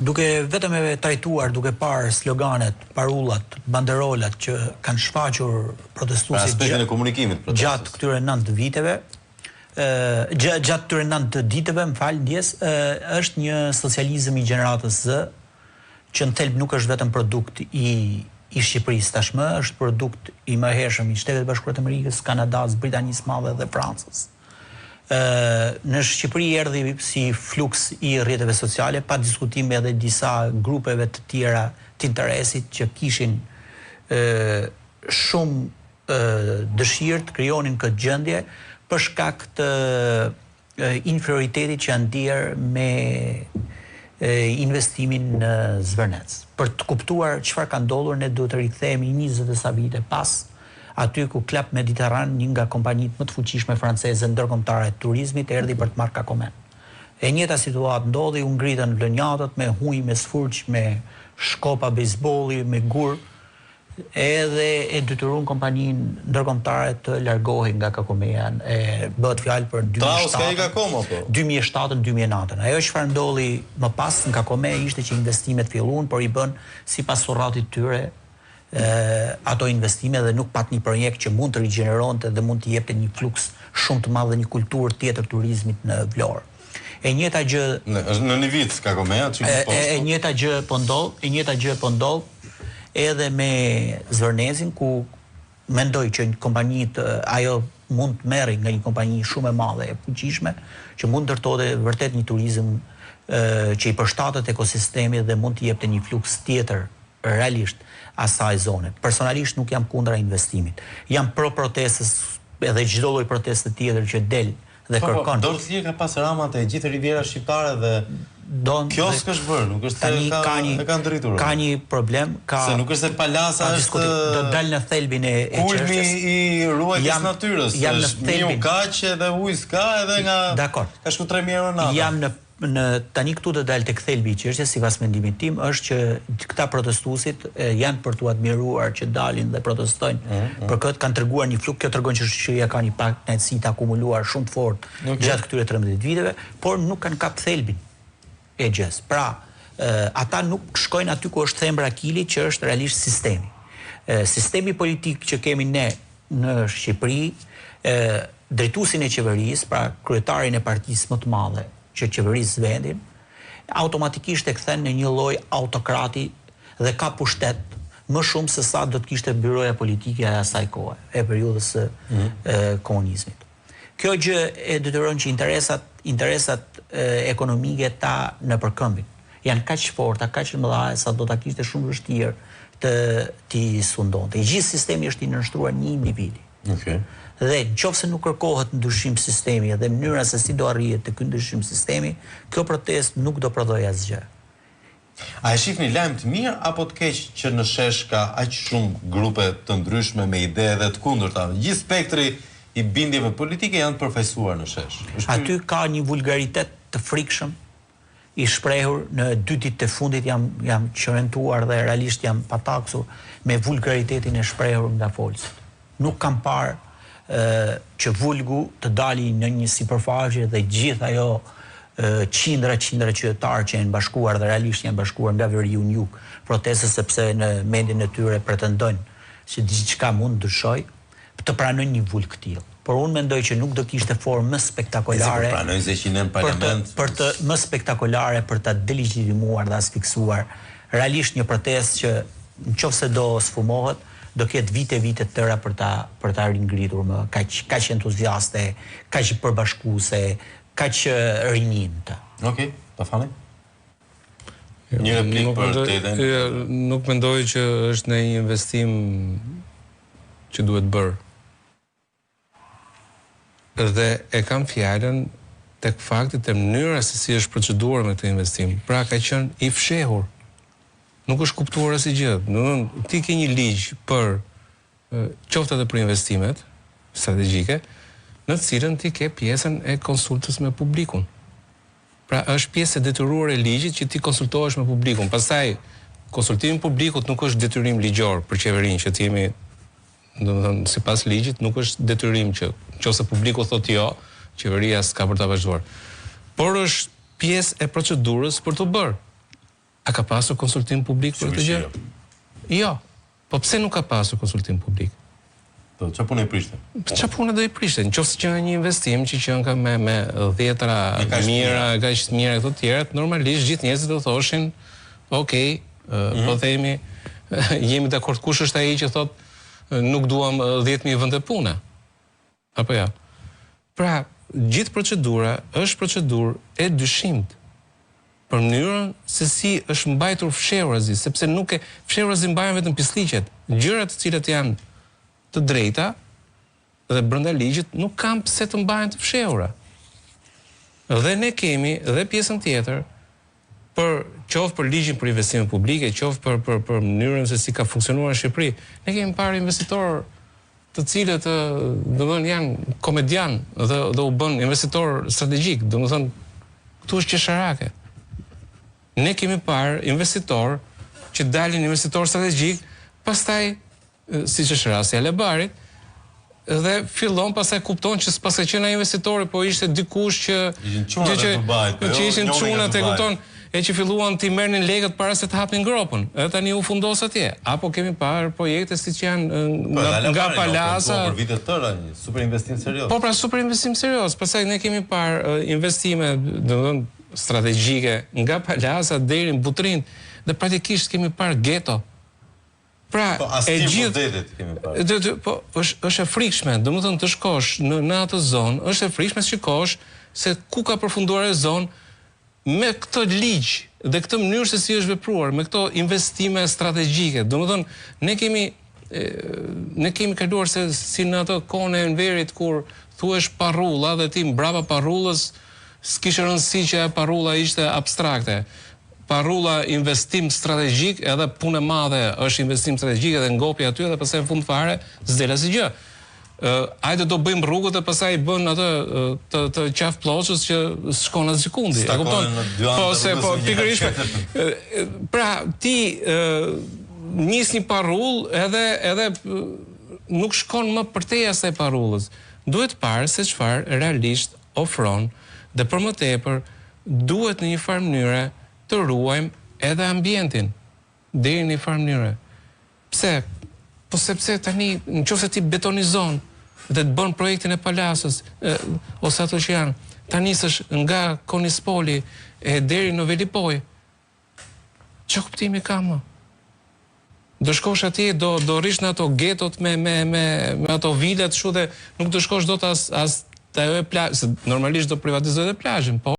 Duke vetëm e trajtuar, duke parë sloganet, parullat, banderolat që kanë shfaqur protestuesit gjatë këtyre 9 viteve, gjatë këtyre 9 ditëve, është një socializëm i gjeneratës Z, që në thelb nuk është vetëm produkt i Shqipërisë tashmë, është produkt i mëhershëm i Shtetet Bashkuara të Amerikës, Kanadas, Britanisë së Madhe dhe Francës. Në Shqipëri erdhi si fluks i rrjeteve sociale, pa diskutim edhe disa grupeve të tjera të interesit që kishin shumë dëshirë të krijonin këtë gjendje për shkak të inferioritetit që ndier me investimin në Zvërnec. Për të kuptuar çfarë ka ndodhur, ne duhet të rikthehemi 20 e sa vite pas, aty ku Club Mediterran, një nga kompanitë më të fuqishme franceze ndërkombëtare të turizmit, erdhi për të marrë Kakomen. E njëjta situatë ndodhi, u ngritën lënjatët me huj, me sfurç, me shkopa bejsbolli, me gur, edhe e detyruan kompaninë ndërkombëtare të largohej nga Kakomeja. Bëhet fjalë për 2007-2009. Ajo çfarë ndodhi më pas në Kakome ishte që investimet filluan, por i bën sipas surratit tyre ato investime dhe nuk pat një projekt që mund të rigjeneronte dhe mund të jepte një fluks shumë të madh dhe një kulturë tjetër turizmit në Vlorë. E njëjta gjë në një vit Kakomea, e njëjta gjë po ndodh edhe me Zvërnezin, ku mendoj që kompanitë ajo mund të merri nga një kompani shumë e madhe e fuqishme, që mund ndërtote vërtet një turizëm që i përshtatet ekosistemit dhe mund të jepte një fluks tjetër realisht asaj zone. Personalisht nuk jam kundra investimit. Jam pro protestës edhe çdo lloj proteste tjetër që del dhe kërkon. Dorë të lirë ka pas Rama te gjithë riviera shqiptare dhe kiosk është bërë, nuk është se e kanë drejtur. Ka një problem, se nuk është se palasa është do dal në thelbin e çështjes. Kulmi i ruajtjes natyrës. Jam në thelbin. Një kaq edhe ujë ska edhe nga Dakor. Ka shku 3.000 euro natë. Jam në tani këtu të dalë tek thelbi i çështjes, sipas mendimit tim, është që këta protestuesit janë për tu admiruar që dalin dhe protestojnë. Për këtë kanë treguar një fluk, kjo tregon që shoqëria ka një pakësi të akumuluar shumë të fortë gjatë këtyre 13 viteve, por nuk kanë kap thelbin e gjës. Pra, ata nuk shkojnë aty ku është thembra kili, që është realisht sistemi. Sistemi politik që kemi ne në Shqipëri, drejtuesin e qeverisë, pra kryetarin e partisë më të madhe që qeverisë vendin, automatikisht e kthen në një lloj autokrati dhe ka pushtet më shumë se sa do të kishte byroja politike e asaj kohe, e periudhës së komunizmit. Kjo gjë e detyron që interesat ekonomike ta në përkëmbin. Janë kaq forta, kaq të mëdha sa do ta kishte shumë vështirë t'i sundonte. Gjithë sistemi është i nënshtruar një individi. Dhe nëse nuk kërkohet ndryshim sistemi dhe mënyra se si do arrihet te ky ndryshim sistemi, kjo protestë nuk do prodhojë asgjë. A e shihni lajm të mirë apo të keq që në shesh ka aq shumë grupe të ndryshme me ide dhe të kundërta? Gjithë spektri i bindjeve politike janë përfaqësuar në shesh. Aty ka një vulgaritet të frikshëm i shprehur në 2 ditët e fundit, jam qërentuar dhe realisht jam pataksur me vulgaritetin e shprehur nga folësit. Nuk kam parë që vulgu të dali në një sipërfaqe dhe gjithë ajo qindra qytetarë që janë bashkuar dhe realisht janë bashkuar nga veriu në jug, protestës sepse në mendjen e tyre pretendojnë se diçka mund ndryshoj, të pranojnë një vulg të tillë. Por unë mendoj që nuk do kishte formë më spektakolare për të më spektakolare për ta delegitimuar dhe asfiksuar realisht një protestë që nëse do sfumohet, do ketë vite të tëra për ta ringritur më kaq entuziaste, kaq përbashkuese, kaq rinjinte. Okej, pa fali. Një replik për Teden. Nuk mendoj që është në një investim që duhet bërë. Dhe e kam fjalën tek fakti të mënyra se si është proceduar me këtë investim. Pra ka qenë i fshehur. Nuk është kuptuar asgjë. Ti ke një ligj për qoftë edhe për investimet strategjike, në të cilën ti ke pjesën e konsultës me publikun. Pra është pjesë e detyruar e ligjit që ti konsultohesh me publikun. Pastaj konsultimi publikut nuk është detyrim ligjor për qeverinë që ti jemi, domethënë sipas ligjit nuk është detyrim që nëse publiku thotë jo, qeveria s'ka për ta vazhduar. Por është pjesë e procedurës për të bërë. A ka pasur konsultim publik për këtë gjë? Jo. Po pse nuk ka pasur konsultim publik? Po çfarë punë i prishte? Çfarë punë do i prishte? Nëse që një investim që qen ka me 10ra mira, kaq të mira këto të tjerat, normalisht gjithë njerëzit do thoshin, "Okej, po themi jemi dakord, kush është ai që thotë nuk duam 10.000 vende pune?" Apo ja. Pra, gjithë procedura është procedurë e dyshimt për mënyrën se si është mbajtur fshehurazi, sepse nuk e fshehurazi mbajnë vetëm pisliqet, gjërat të cilat janë të drejta dhe brenda ligjit nuk kanë pse të mbahen të fshehura. Dhe ne kemi dhe pjesën tjetër qoftë për ligjin për investime publike, qoftë për mënyrën se si ka funksionuar në Shqipëri. Ne kemi parë investitorë të cilët domethënë janë komedian dhe u bën investitor strategjik, domethënë këtu është qesharake. Ne kemi parë investitor që dalin investitor strategjik, pastaj siç është rasti i Alebarit, dhe fillon pastaj kupton që s'pas ka qenë ai investitori, po ishte dikush që ishin çunat e kupton, e që filluan të merrnin lekët para se të hapnin gropën. Edhe tani u fundos atje. Apo kemi parë projekte siç janë nga palasa. Për vite të tëra, një super investim serioz. Po pra, super investim serioz. Pastaj ne kemi parë investime, domethënë strategjike nga palasa deri në Butrin, dhe praktikisht kemi parë geto. Pra, e gjithë kemi parë. Po është e frikshme, domethënë të shkosh në atë zonë, është e frikshme të shikosh se ku ka përfunduar e zonë me këtë ligj dhe këtë mënyrë se si është vepruar, me këto investime strategjike. Domethënë ne kemi kaluar se si në ato kohën e Enverit kur thuhesh parrulla dhe ti mbrapa parrullës s'kishte rëndësi që parrulla ishte abstrakte. Parrulla investim strategjik, edhe punë e madhe është investim strategjik edhe ngopi aty dhe pastaj në fund fare s'del asgjë. Hajde do bëjmë rrugët dhe pastaj bën atë të qaf ploçës që shkon as sekundi. E kupton? Po pikërisht. Pra ti nis një parrull edhe nuk shkon më përtej asaj parrullës. Duhet parë se çfarë realisht ofron dhe për më tepër duhet në një farë mënyre të ruajmë edhe ambientin deri në një farë mënyre. Pse? Po sepse tani nëse ti betonizon dhe të bën projektin e palasës ose ato që janë, ta nisësh nga Konispoli deri në Velipoj, ç'a kuptimi ka më? Do shkosh atje, do rish në ato getot me ato vilat, kështu, dhe nuk do shkosh dot as ajo e plazh, normalisht do privatizohet e plazhin, po